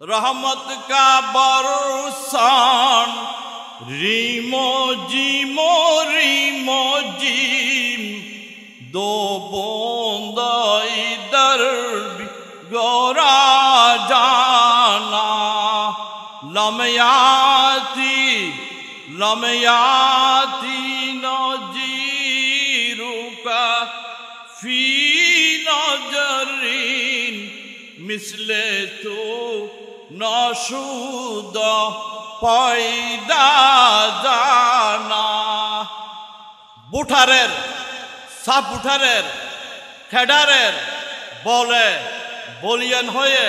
रहमत का बरसान रीमो जीम दो बूंद इधर गोरा जाना लमयाती नजीरू का फी नजरीन मिसले तो नशुद पैदा जाना बुठारेर साप बुठारेर खेडारेर बोले बलियान হয়ে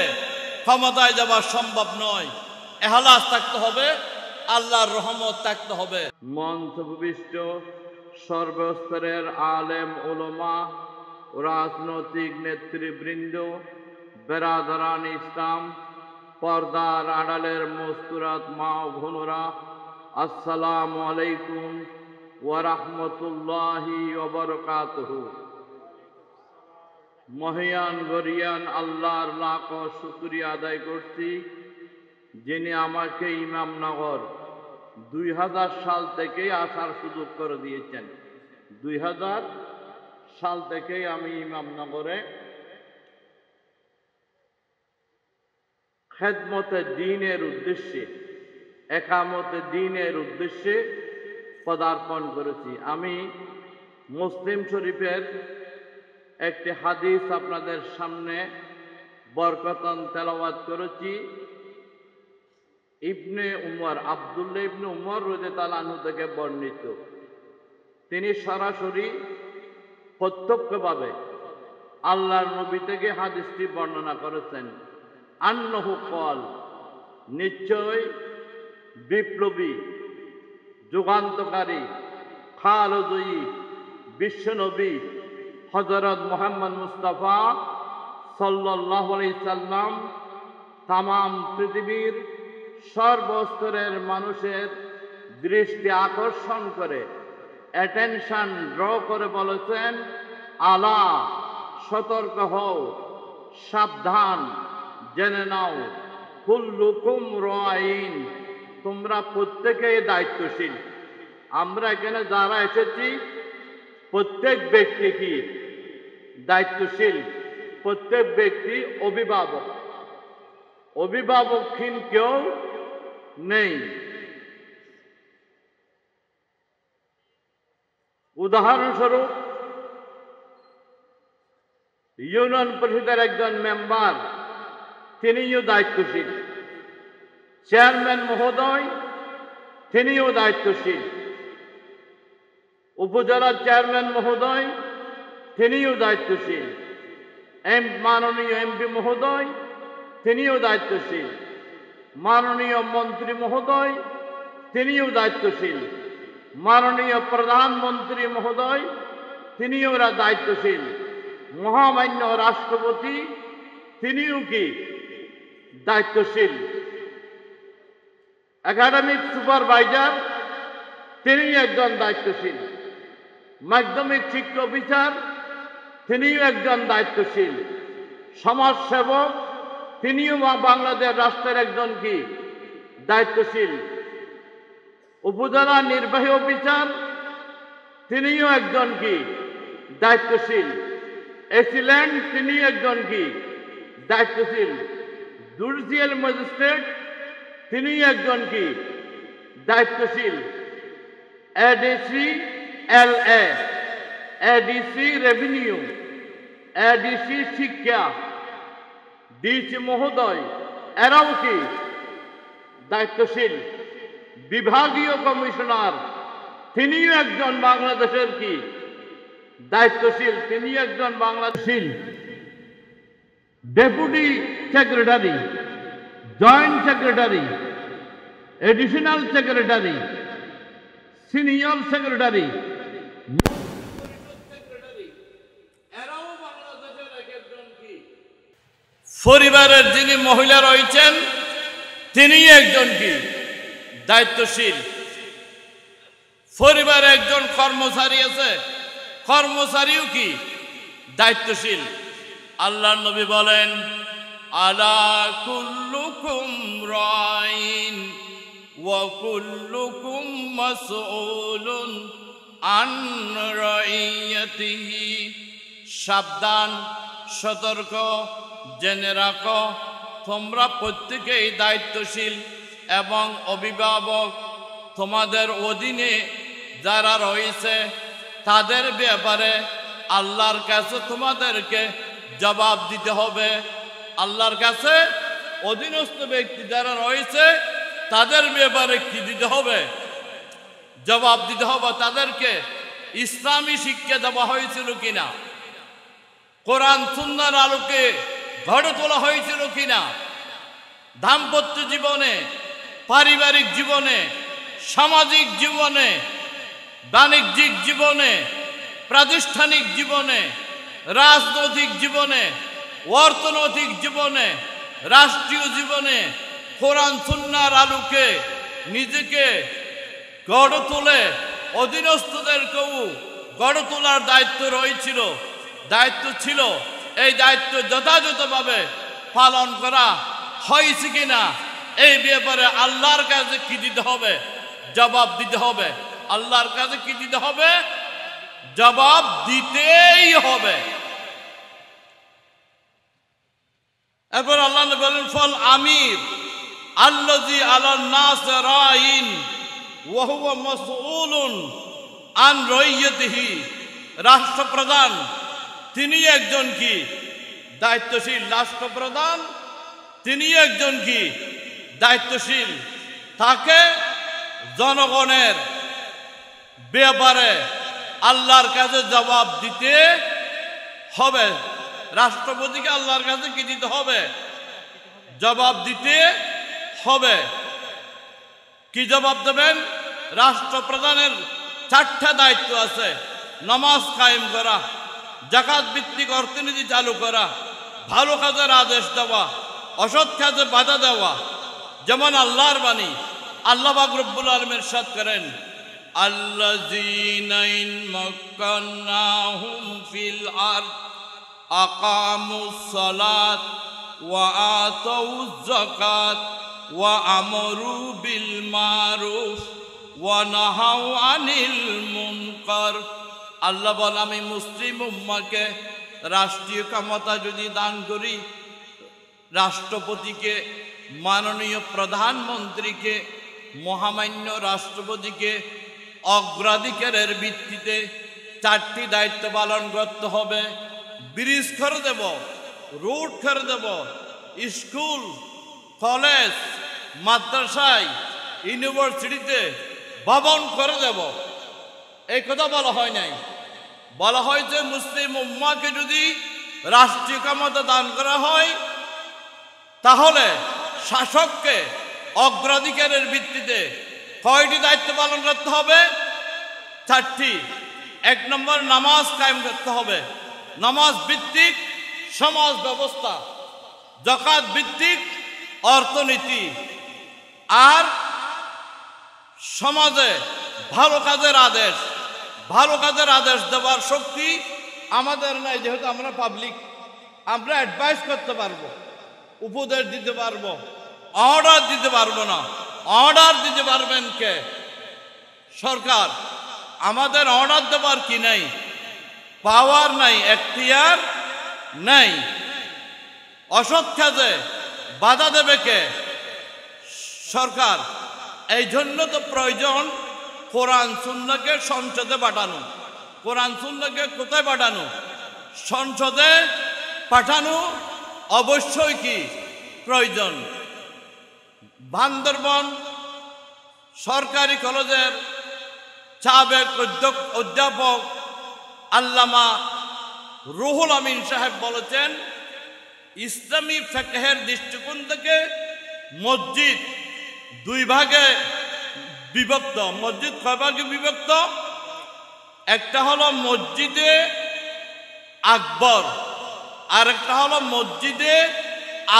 ক্ষমতায় যাওয়া সম্ভব নয়। ইখলাস থাকতে হবে, আল্লাহর রহমত থাকতে হবে। মঞ্চ উপবিষ্ট সর্বস্তরের আলেম উলামা, রাজনৈতিক নেতৃবৃন্দ, বেরাদারান ইসলাম, পর্দার আড়ালের মস্তুরাত মা ও বোনেরা, আসসালামু আলাইকুম ওয়া রাহমাতুল্লাহি ওয়া বারাকাতুহু। মহিয়ান গরিয়ান আল্লাহর লাখ শুকরিয়া আদায় করছি, যিনি আমাকে ইমামনগর 2000 সাল থেকেই আসার সুযোগ করে দিয়েছেন। 2000 সাল থেকেই আমি ইমামনগরে খেদমতে দ্বীনের উদ্দেশ্যে, একামতে দ্বীনের উদ্দেশ্যে পদার্পণ করেছি। আমি মুসলিম শরীফের একটি হাদিস আপনাদের সামনে বরকতন তেলাওয়াত করেছি। ইবনে উমর, আব্দুল্লাহ ইবনে উমর রাদিয়াল্লাহু আনহু থেকে বর্ণিত। তিনি সরাসরি প্রত্যক্ষভাবে আল্লাহর নবী থেকে হাদিসটি বর্ণনা করেছেন। আন্নাহু ক্বাল, নিশ্চয় বিপ্লবী, যুগান্তকারী, খালদী বিশ্বনবী হযরত মুহাম্মদ মুস্তাফা সাল্লাল্লাহু আলাইহি সাল্লাম তামাম পৃথিবীর সর্বস্তরের মানুষের দৃষ্টি আকর্ষণ করে, অ্যাটেনশন ড্র করে বলেছেন, আলা, সতর্ক হও, সাবধান, জেনে নাও, কুল্লুকুম রাইন, তোমরা প্রত্যেকেই দায়িত্বশীল। আমরা এখানে যারা এসেছি প্রত্যেক ব্যক্তি কি দায়িত্বশীল? প্রত্যেক ব্যক্তি অভিভাবক, অভিভাবকহীন কেউ নেই। উদাহরণস্বরূপ ইউনিয়ন পরিষদের একজন মেম্বার, তিনিও দায়িত্বশীল। চেয়ারম্যান মহোদয়, তিনিও দায়িত্বশীল। উপজেলার চেয়ারম্যান মহোদয়, তিনিও দায়িত্বশীল। মাননীয় এমপি মহোদয়, তিনিও দায়িত্বশীল। মাননীয় মন্ত্রী মহোদয়, তিনিও দায়িত্বশীল। মাননীয় প্রধানমন্ত্রী মহোদয়, তিনিও দায়িত্বশীল। মহামান্য রাষ্ট্রপতি, তিনিও কি দায়িত্বশীল। একাডেমিক সুপারভাইজার, তিনি একজন দায়িত্বশীল। মাধ্যমিক শিক্ষা অফিসার, তিনিও একজন দায়িত্বশীল। সমাজসেবক, তিনিও বাংলাদেশ রাষ্ট্রের একজন কি দায়িত্বশীল। উপজেলা নির্বাহী অফিসার, তিনিও একজন কি দায়িত্বশীল। এসিল্যান্ড, তিনি একজন কি দায়িত্বশীল। জুডিশিয়াল ম্যাজিস্ট্রেট, তিনি একজন কি দায়িত্বশীল। ADC LA, ADC revenue, ADC শিক্ষা, ডিসি মহোদয়, এরাও কি দায়িত্বশীল। বিভাগীয় কমিশনার, তিনিও একজন বাংলাদেশের কি দায়িত্বশীল, তিনি একজন Bangladeshi. Deputy secretary, joint secretary, additional secretary, senior secretary, এরাও বাংলাদেশের একজন কি পরিবারের যিনি মহিলা রয়েছেন, তিনি একজন কি দায়িত্বশীল। পরিবারে একজন কর্মচারী আছে, কর্মচারীও কি দায়িত্বশীল। আল্লাহর নবী বলেন, আলা কুল্লুকুম রাইন ওয়া কুল্লুকুম মাসউলুন আন রাইয়াতিহি। সাবধান, সতর্ক, জেনে রাখো তোমরা প্রত্যেকেই দায়িত্বশীল এবং অভিভাবক। তোমাদের অধীনে যারা রয়েছে তাদের ব্যাপারে আল্লাহর কাছে তোমাদেরকে জবাব দিতে হবে। আল্লাহর কাছে অধীনস্থ ব্যক্তি যারা রয়েছে তাদের ব্যাপারে কি দিতে হবে? জবাব দিতে হবে। তাদেরকে ইসলামী শিক্ষা দেওয়া হয়েছিল কিনা, কোরআন সুন্নাহর আলোকে গড়ে তোলা হয়েছিল কিনা, দাম্পত্য জীবনে, পারিবারিক জীবনে, সামাজিক জীবনে, বাণিজ্যিক জীবনে, প্রাতিষ্ঠানিক জীবনে, রাজনৈতিক জীবনে, অর্থনৈতিক জীবনে, রাষ্ট্রীয় জীবনে কোরআন সুন্নাহর আলোকে নিজেকে গড়ে তোলে অধীনস্থদেরকেও গড়ে তোলার দায়িত্ব রয়েছিল, দায়িত্ব ছিল। এই দায়িত্ব যথাযথভাবে পালন করা হয়েছে কিনা এই ব্যাপারে আল্লাহর কাছে কি দিতে হবে? জবাব দিতে হবে। আল্লাহর কাছে কি দিতে হবে? জবাব দিতেই হবে। এরপর আল্লাহ বলেন ফল আমির আল্লাযী আলান নাস রাইন ওয়া হুয়া মাসউলুন আন রাইয়াতিহি। রাষ্ট্রপ্রধান তিনি একজন কি? দায়িত্বশীল। রাষ্ট্রপ্রধান তিনি একজন কি? দায়িত্বশীল। তাকে জনগণের ব্যাপারে আল্লাহর কাছে জবাব দিতে হবে। রাষ্ট্রপতিকে আল্লাহর কাছে কি দিতে হবে? জবাব দিতে হবে। কি জবাব দেবেন? রাষ্ট্রপ্রধানের 4টা দায়িত্ব আছে। নামাজ কায়েম করা, যাকাত ভিত্তিক অর্থনীতি চালু করা, ভালো কাজের আদেশ দেওয়া, অসৎ কাজে বাধা দেওয়া। যেমন আল্লাহর বাণী, আল্লাহ পাক রব্বুল আলামিন ইরশাদ করেন আল্লাযীনা ইন মাক্কানাহুম ফিল আরদ আকামুস সালাত ওয়া আতাউয যাকাত ওয়া আমরু বিল মারুফ ওয়া নাহাউ আনিল মুনকার। আল্লাহ বলেন আমি মুসলিম উম্মাহকে রাষ্ট্রীয় ক্ষমতা যদি দান করি, রাষ্ট্রপতিকে, মাননীয় প্রধানমন্ত্রীকে, মহামান্য রাষ্ট্রপতিকে অগ্রাধিকারের ভিত্তিতে 4টি দায়িত্ব পালন করতে হবে। ব্রিজ করে দেব, রোড করে দেব, স্কুল, কলেজ, মাদ্রাসায়, ইউনিভার্সিটিতে ভবন করে দেব। এই কথা বলা হয় নাই। বলা হয়েছে মুসলিম উম্মাহকে যদি রাষ্ট্রীয় ক্ষমতা দান করা হয় তাহলে শাসককে অগ্রাধিকারের ভিত্তিতে কয়টি দায়িত্ব পালন করতে হবে? 4টি। 1 নম্বর নামাজ কায়েম করতে হবে। নামাজ ভিত্তিক সমাজ ব্যবস্থা, যাকাত ভিত্তিক অর্থনীতি, আর সমাজে ভালো কাজের আদেশ, ভালো কাজের আদেশ দেওয়ার শক্তি আমাদের নাই। যেহেতু আমরা পাবলিক, আমরা অ্যাডভাইস করতে পারবো, উপদেশ দিতে পারবো, অর্ডার দিতে পারবো না। অর্ডার দিতে পারবেন কে? সরকার। আমাদের অর্ডার দেওয়ার কি নাই? পাওয়ার নাই, এখতিয়ার নাই। অসৎ কাজে বাধা দেবে কে? সরকার। এই জন্য তো প্রয়োজন কোরআন সুন্নাহকে সংসদে পাঠানো। কোরআন সুন্নাহকে কোথায় পাঠানো? সংসদে পাঠানো অবশ্যই কি প্রয়োজন। বান্দরবান সরকারি কলেজের সাবেক অধ্যাপক আল্লামা রুহুল আমিন সাহেব বলেছেন ইসলামী ফিকহের দৃষ্টিকোণ থেকে মসজিদ 2 ভাগে বিভক্ত। মসজিদ কয় ভাগে বিভক্ত? একটা হলো মসজিদে আকবর, আর একটা হলো মসজিদে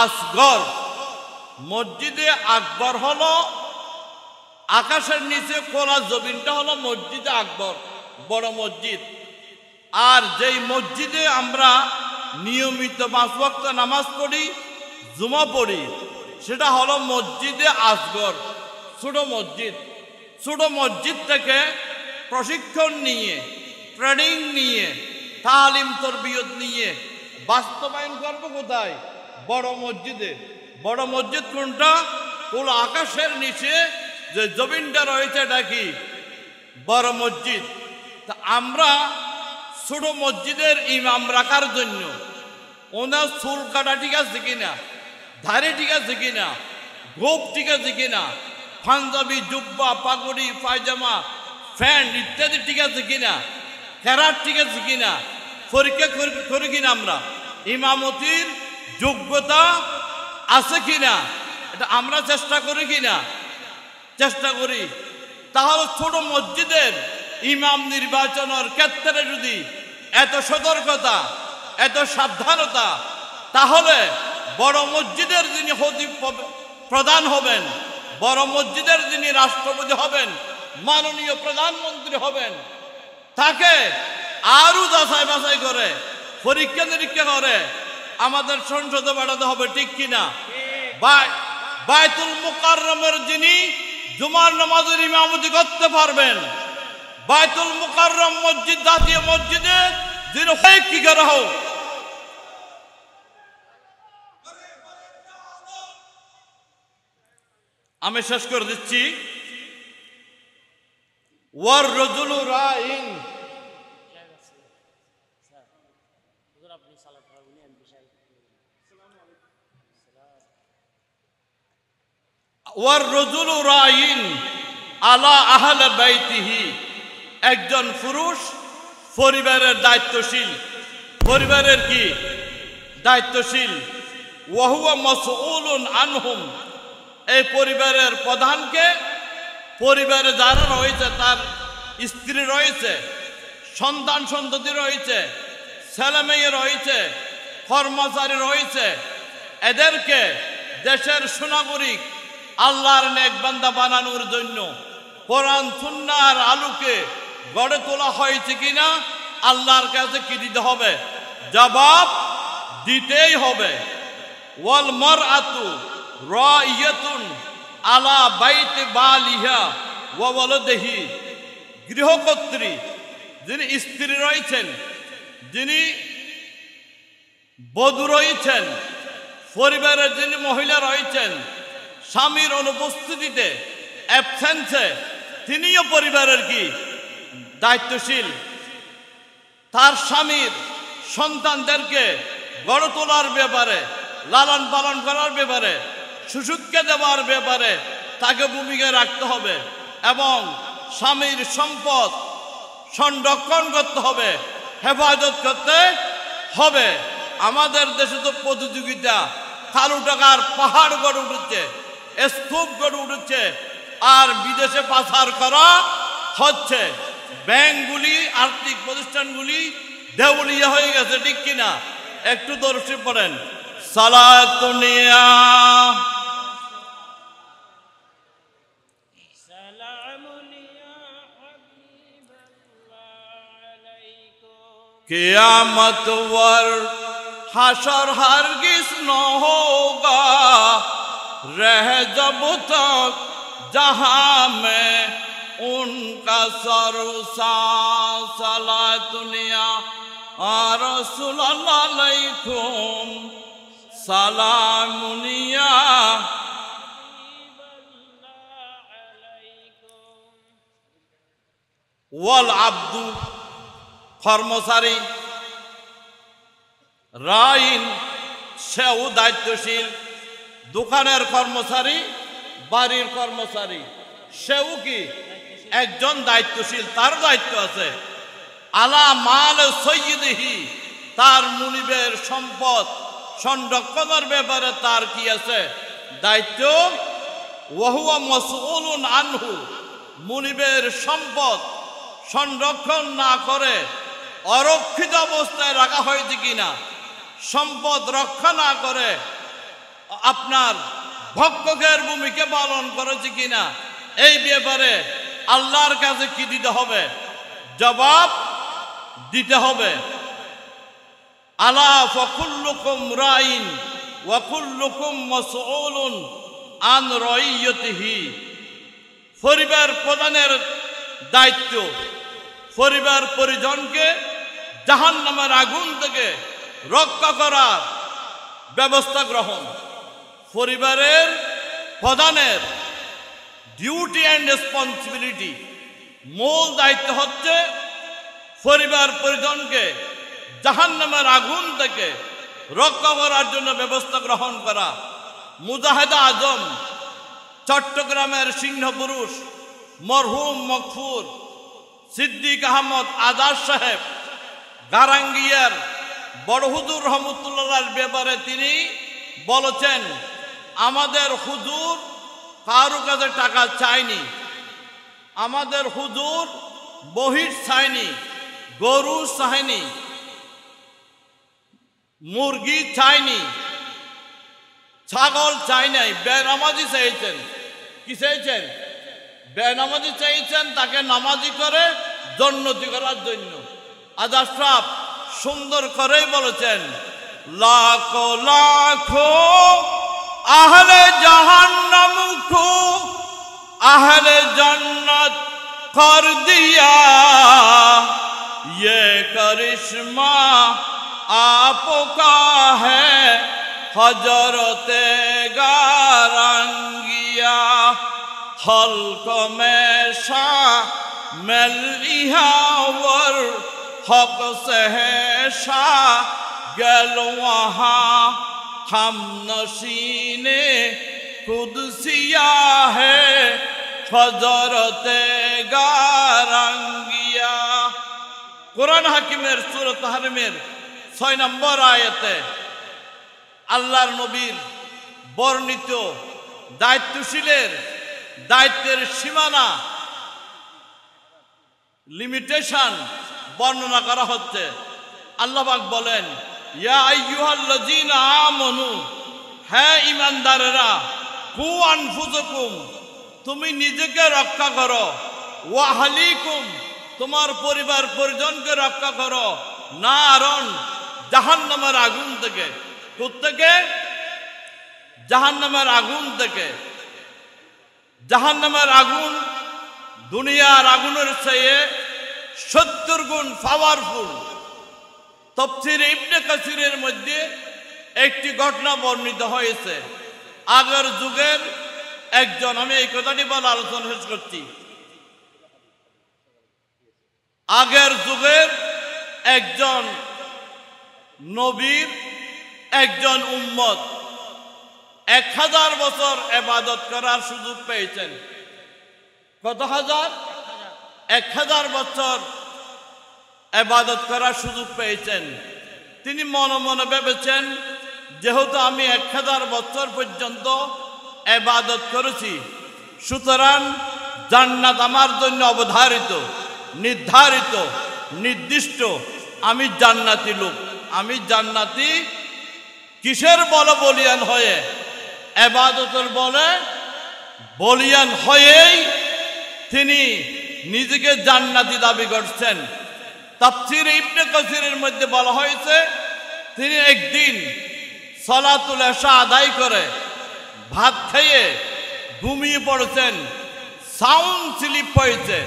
আসগর। মসজিদে আকবর হলো আকাশের নিচে খোলা জমিনটা হলো মসজিদে আকবর, বড় মসজিদ। আর যেই মসজিদে আমরা নিয়মিত 5 ওয়াক্ত নামাজ পড়ি, জুমা পড়ি, সেটা হলো মসজিদে আসগর, ছোট মসজিদ। ছোট মসজিদ থেকে প্রশিক্ষণ নিয়ে, ট্রেনিং নিয়ে, তালিম তরবিয়ত নিয়ে বাস্তবায়ন করবো কোথায়? বড় মসজিদে। বড় মসজিদ কোনটা? কোন আকাশের নিচে যে জমিনটা রয়েছে এটা কি? বড় মসজিদ। তা আমরা ছোট মসজিদের ইমাম রাখার জন্য ওনার চুল কাটা ঠিক আছে কিনা, ধারে ঠিক আছে কিনা, গোপ ঠিক আছে কিনা, পাঞ্জাবি, জুব্বা, পাগড়ি, পায়জামা, প্যান্ট ইত্যাদি ঠিক আছে কিনা, কেরাত ঠিক আছে কিনা পরীক্ষা করি কিনা, আমরা ইমামতির যোগ্যতা আছে কিনা এটা আমরা চেষ্টা করি কিনা? চেষ্টা করি। তাহলে ছোট মসজিদের ইমাম নির্বাচনের ক্ষেত্রে যদি এত সতর্কতা, এত সাবধানতা, তাহলে বড় মসজিদের যিনি খতিব প্রধান হবেন, বড় মসজিদের যিনি রাষ্ট্রপতি হবেন, মাননীয় প্রধানমন্ত্রী হবেন, তাকে আরো যাচাই বাছাই করে পরীক্ষা নিরীক্ষা করে আমাদের সংসদে পাঠাতে হবে, ঠিক কিনা? বায়তুল মুকাররমের যিনি জুমার নামাজের ইমামতি করতে পারবেন, বায়তুল মুকাররম মসজিদ, জাতীয় মসজিদে যিনি কি করা হোক, আমি শেষ করে দিচ্ছি। ওয়ার রাজুলু রাইন, ওয়ার রাজুলু রাইন আলা আহলে বাইতিহি, একজন পুরুষ পরিবারের দায়িত্বশীল, পরিবারের কি দায়িত্বশীল। ওয়াহুয়া মাসউলুন আনহুম, এই পরিবারের প্রধানকে, পরিবারে যারা রয়েছে, তার স্ত্রী রয়েছে, সন্তান সন্ততি রয়েছে, ছেলে মেয়ে রয়েছে, কর্মচারী রয়েছে, এদেরকে দেশের সুনাগরিক, আল্লাহর নেক বান্দা বানানোর জন্য কোরআন সুন্নাহর আলোকে গড়ে তোলা হয়েছে কিনা আল্লাহর কাছে কি দিতে হবে? জবাব দিতেই হবে। ওয়াল মারআতু রাইয়াতুন আলা বাইতি বালিহা ওয়া ওয়ালাদিহি, গৃহকর্ত্রী যিনি স্ত্রী রয়েছেন, যিনি বধূ রয়েছেন, পরিবারের যিনি মহিলা রয়েছেন, স্বামীর অনুপস্থিতিতে, অ্যাবসেন্সে তিনিও পরিবারের কি দায়িত্বশীল। তার স্বামীর সন্তানদেরকে গড়ে তোলার ব্যাপারে, লালন পালন করার ব্যাপারে, সুশিক্ষা দেওয়ার ব্যাপারে তাকে ভূমিকা রাখতে হবে এবং স্বামীর সম্পদ সংরক্ষণ করতে হবে, হেফাজত করতে হবে। আমাদের দেশে তো প্রতিযোগিতা, কালো টাকার পাহাড় গড়ে উঠেছে, স্তূপ গড়ে উঠেছে, আর বিদেশে পাচার করা হচ্ছে। ব্যাংকগুলি, আর্থিক প্রতিষ্ঠানগুলি দেউলিয়া হয়ে গেছে, ঠিক কিনা? একটু দর্শি পড়েন। সালাতুনিয়া कियामत वर हशर हरगिज न होगा, रह जब तक जहां में उनका सरुसा। सलातुनिया रसूलुल्लाह अलैकुम सलामुनिया। ওয়াল আব্দু কর্মচারী, রাইন সেও দায়িত্বশীল, দোকানের কর্মচারী, বাড়ির কর্মচারী, সেও কি একজন দায়িত্বশীল, তার দায়িত্ব আছে। আলা মাল সৈয়দিহি, তার মুনিবের সম্পদ সংরক্ষণের ব্যাপারে তার কি আছে দায়িত্ব। ওয়াহুয়া মাসউলুন আনহু, মুনিবের সম্পদ সংরক্ষণ না করে অরক্ষিত অবস্থায় রাখা হয়েছে কিনা, সম্পদ রক্ষা না করে আপনার ভক্ষকের ভূমিকা পালন করেছে কিনা, এই ব্যাপারে আল্লাহর কাছে কি দিতে হবে? জবাব দিতে হবে। আলা ফাকুল্লুকুম রাইন ওয়া কুল্লুকুম মাসউলুন আন রাইয়াতিহি। পরিবার প্রধানের দায়িত্ব পরিবার পরিজনকে জাহান্নামের আগুন থেকে রক্ষা করার ব্যবস্থা গ্রহণ। পরিবারের প্রধানের ডিউটি অ্যান্ড রেসপন্সিবিলিটি, মূল দায়িত্ব হচ্ছে পরিবার পরিজনকে জাহান্নামের আগুন থেকে রক্ষা করার জন্য ব্যবস্থা গ্রহণ করা। মুজাহিদে আজম চট্টগ্রামের সিংহপুরুষ মরহুম মকফুর সিদ্দিক আহমদ আজাদ সাহেব গারাঙ্গিয়ার বড় হুজুর রহমতুল্লাহর ব্যাপারে তিনি বলেছেন, আমাদের হুজুর কারো কাছে টাকা চায়নি, আমাদের হুজুর বহির চায়নি, গরু চায়নি, মুরগি চায়নি, ছাগল চাই নাই, বেনামাজি চাইছেন। কি চাইছেন? বেনামাজি চাইছেন, তাকে নামাজি করে জন্নতি করার জন্য। আজাদ সাহেব সুন্দর করেই বলেছেন, লাখো লাখো আহলে জাহান্নাম को अहले जन्नत कर दिया, ये करिश्मा आपका है हजरते गारंगिया। हल्क में शामिल इहावर हक से है शागिल वहाँ, हम नशीने कुदसिया है हजरते गारंगिया। कुरान हाकिमेर सूरत ताहरीमेर 6 নম্বর আয়াতে আল্লাহর নবীর বর্ণিত দায়িত্বশীলের দায়িত্বের সীমানা লিমিটেশন বর্ণনা করা হচ্ছে। আল্লাহ পাক বলেন, ইয়া আইয়ুহাল্লাযীনা আমানু, হে ঈমানদারেরা, কু আনফুসাকুম, তুমি নিজেকে রক্ষা করো, ওয়া আহলিকুম, তোমার পরিবার পরিজনকে রক্ষা করো, নারন, জাহান্নামের আগুন থেকে। কোত্থেকে? জাহান্নামের আগুন থেকে। জাহান্নামের আগুন দুনিয়ার আগুনের চেয়ে 70 গুণ পাওয়ারফুল। তাফসীর ইবনে কাসিরের মধ্যে একটি ঘটনা বর্ণিত হয়েছে। আগের যুগের একজন, আমি এই কথাটি বলে আলোচনা শেষ করছি, আগের যুগের একজন নবীর একজন উম্মত 1000 বছর ইবাদত করার সুযোগ পেয়েছেন। কত হাজার? 1000 বছর ইবাদত করার সুযোগ পেয়েছেন। তিনি মনে মনে ভেবেছেন, যেহেতু আমি 1000 বছর পর্যন্ত ইবাদত করেছি, সুতরাং জান্নাত আমার জন্য অবধারিত, নির্ধারিত, নির্দিষ্ট। আমি জান্নাতি লোক, আমি জান্নাতি। কিসের বলে বলিয়ান হয়ে? ইবাদতের বলে বলিয়ান হয়েই তিনি নিজেকে জান্নাতি দাবি করছেন। তাফসীর ইবনে কাসিরের মধ্যে বলা হয়েছে, তিনি একদিন সালাতুল ইশা আদায় করে ভাত খেয়ে ঘুমিয়ে পড়েছেন। সাউন্ড স্লিপ হয়েছে।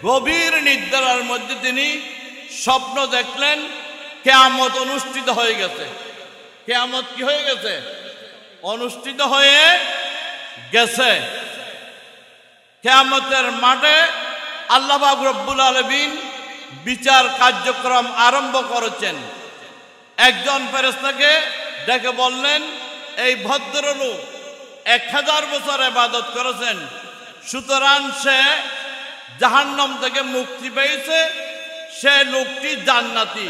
গভীর নিদ্রার মধ্যে তিনি স্বপ্ন দেখলেন কিয়ামত অনুষ্ঠিত হয়ে গেছে। কিয়ামত কি হয়ে গেছে? অনুষ্ঠিত হয়ে গেছে। কিয়ামতের মাঠে আল্লাহ পাক রব্বুল আলামিন বিচার কার্যক্রম আরম্ভ করেছেন। একজন ফেরেশতাকে ডেকে বললেন, এই ভদ্রলোক 1000 বছর ইবাদত করেছেন, সুতরাং সে জাহান্নাম থেকে মুক্তি পেয়েছে, সে লোকটি জান্নাতি।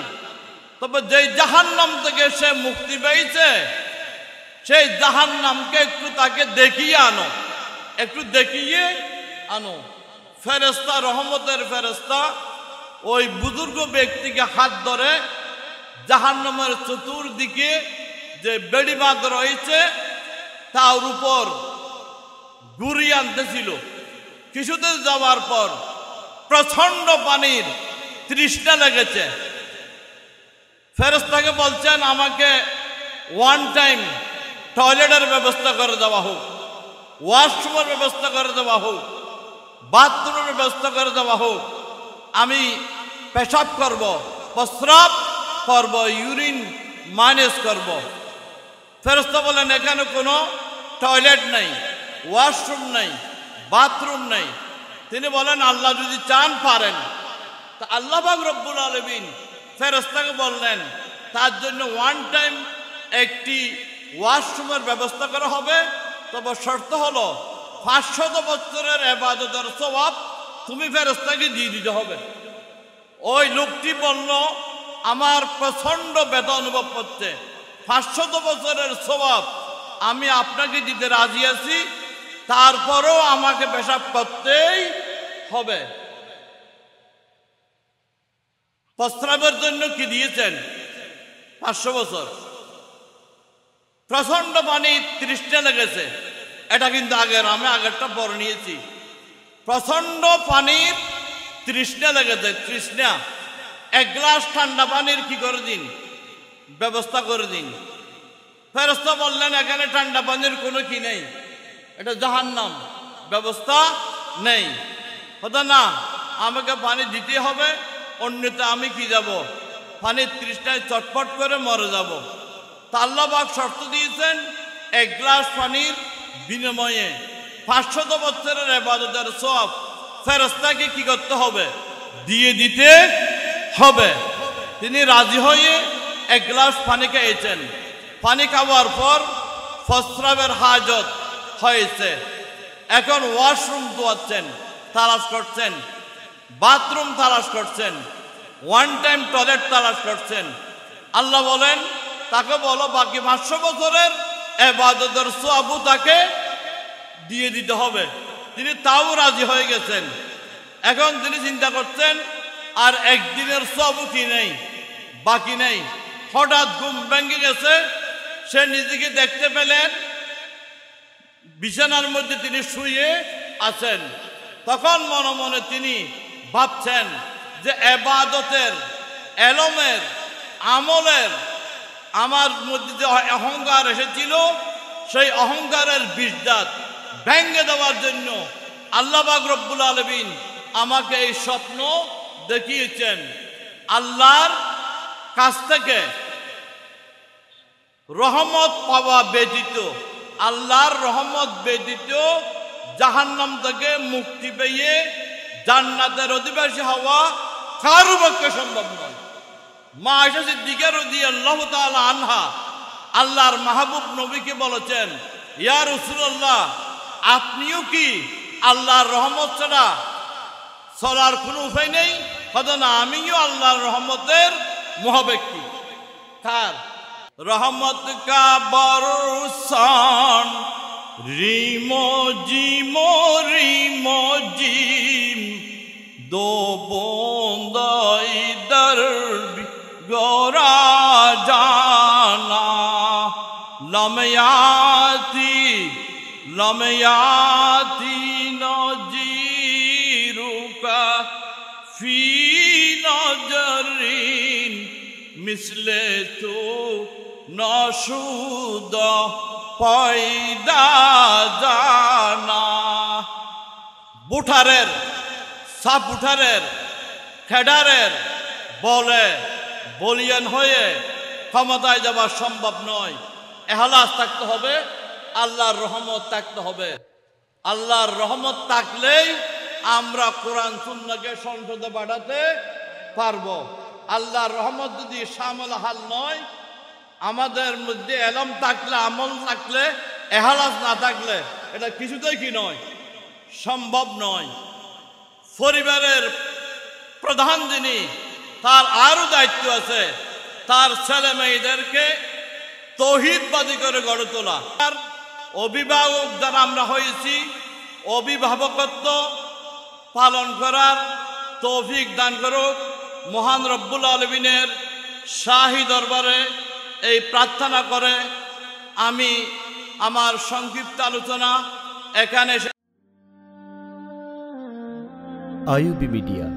তবে যেই জাহান্নাম থেকে সে মুক্তি পেয়েছে, সেই জাহান্নামকে একটু তাকে দেখিয়ে আনো, একটু দেখিয়ে আনো। ফেরেশতা, রহমতের ফেরেশতা ওই বুজুর্গ ব্যক্তিকে হাত ধরে জাহান্নামের চতুর্দিকে যে বেড়িবাঁধ রয়েছে তার উপর ঘুরিয়ে আনতেছিল। কিছুতে যাওয়ার পর প্রচন্ড পানির তৃষ্ণা লেগেছে। ফেরেশতাকে বলছেন, আমাকে ওয়ান টাইম টয়লেটের ব্যবস্থা করে দেওয়া হোক, ওয়াশরুমের ব্যবস্থা করে দেওয়া হোক, বাথরুমের ব্যবস্থা করে দেওয়া হোক। আমি পেশাব করব, প্রস্রাব করব, ইউরিন মাইনাস করব। ফেরেশতা বলেন এখানে কোনো টয়লেট নেই, ওয়াশরুম নেই, বাথরুম নেই। তিনি বলেন আল্লাহ যদি চান পারেন। তা আল্লাহ পাক রব্বুল আলামিন ফেরেশতাকে বললেন তার জন্য ওয়ান টাইম একটি ওয়াশরুমের ব্যবস্থা করা হবে, তবে শর্ত হলো 500 বছরের ইবাদতের সওয়াব তুমি ফেরেশতাকে দিয়ে দিতে হবে। ওই লোকটি বলল আমার প্রচন্ড ব্যথা অনুভব করছে, 500 বছরের সওয়াব আমি আপনাকে দিতে রাজি আছি, তারপরেও আমাকে পেশাব করতেই হবে। প্রস্রাবের জন্য কি দিয়েছেন? 500 বছর। প্রচন্ড পানি তৃষ্ণা লেগেছে, এটা কিন্তু আমি আগেরটা পরে নিয়েছি। প্রচন্ড পানির তৃষ্ণা লেগেছে, তৃষ্ণা, 1 গ্লাস ঠান্ডা পানির কি করে দিন, ব্যবস্থা করে দিন। ফেরেশতা বললেন এখানে ঠান্ডা পানির কোনো কি নেই, এটা জাহান্নাম, ব্যবস্থা নেই। হতো না, আমাকে পানি দিতে হবে, অন্যতে আমি কি যাব, পানির তৃষ্ণায় চটপট করে মরে যাব। তা আল্লাহ পাক শর্ত দিয়েছেন 1 গ্লাস পানির বিনিময়ে 500 বছরের ইবাদতের সওয়াব ফেরেশতাকে কি করতে হবে, দিয়ে দিতে হবে। তিনি রাজি হয়ে 1 গ্লাস পানি খেয়েছেন। পানি খাওয়ার পর প্রস্রাবের হাজত হয়েছে, এখন ওয়াশরুম ধোয়াচ্ছেন, তালাশ করছেন, বাথরুম তালাশ করছেন, ওয়ান টাইম টয়লেট তালাশ করছেন। আল্লাহ বলেন তাকে বলো বাকি 500 বছরের ইবাদতের সওয়াব তাকে দিয়ে দিতে হবে। তিনি তাও রাজি হয়ে গেছেন। এখন তিনি চিন্তা করছেন আর একদিনের সওয়াব কি নেই, বাকি নেই। হঠাৎ ঘুম ভেঙে গেছে, সে নিজেকে দেখতে পেলেন বিছানার মধ্যে তিনি শুয়ে আছেন। তখন মনে মনে তিনি ভাবছেন যে ইবাদতের, এলমের, আমলের আমার মধ্যে যে অহংকার এসেছিল, সেই অহংকারের বিষদাঁত ভেঙে দেওয়ার জন্য আল্লাহ পাক রব্বুল আলামিন আমাকে এই স্বপ্ন দেখিয়েছেন। আল্লাহর কাছ থেকে রহমত পাওয়া ব্যতীত, আল্লাহর রহমত ব্যতীত জাহান্নাম থেকে মুক্তি পেয়ে জান্নাতের অধিবাসী হওয়া কারো পক্ষে সম্ভব নয়। মা আয়েশা সিদ্দিকা রাদিয়াল্লাহু তাআলা আনহা আল্লাহর মাহবুব নবীকে বলেছেন, ইয়া রাসূলুল্লাহ, আপনিও কি আল্লাহর রহমত ছাড়া চলার কোনো উপায় নেই? হয়তো না, আমিও আল্লাহর রহমতের মহাব্যক্তি। কার রহমত কা বরসান রিমো জিমো রিমো জিম দো বোন্দাই দর গোরা জানা লময়াতি লময়াতি নজিরুকা ফি নজরিন মিসলে তো নসুদ পয়দা জানা। বুঠারের, সাপ বুঠারের, খেডারের বলে বলিয়ান হয়ে ক্ষমতায় যাওয়া সম্ভব নয়। এহলাস থাকতে হবে, আল্লাহর রহমত থাকতে হবে। আল্লাহর রহমত থাকলেই আমরা কোরআন সুন্নাহকে সংসদে পাঠাতে পারবো। আল্লাহর রহমত যদি শামিল হাল নয়, আমাদের মধ্যে এলম থাকলে, আমল থাকলে, এহলাস না থাকলে এটা কিছুতেই কি নয়, সম্ভব নয়। পরিবারের প্রধান যিনি, তার আরো দায়িত্ব আছে, তার ছেলে মেয়েদেরকে তৌহিদবাদী করে গড়ে তোলা। আর অভিভাবক যারা আমরা হয়েছি, অভিভাবকত্ব পালন করার তৌফিক দান করুক মহান রব্বুল আলামিনের শাহী দরবারে এই প্রার্থনা করে আমি আমার সংক্ষিপ্ত আলোচনা এখানে। IUB media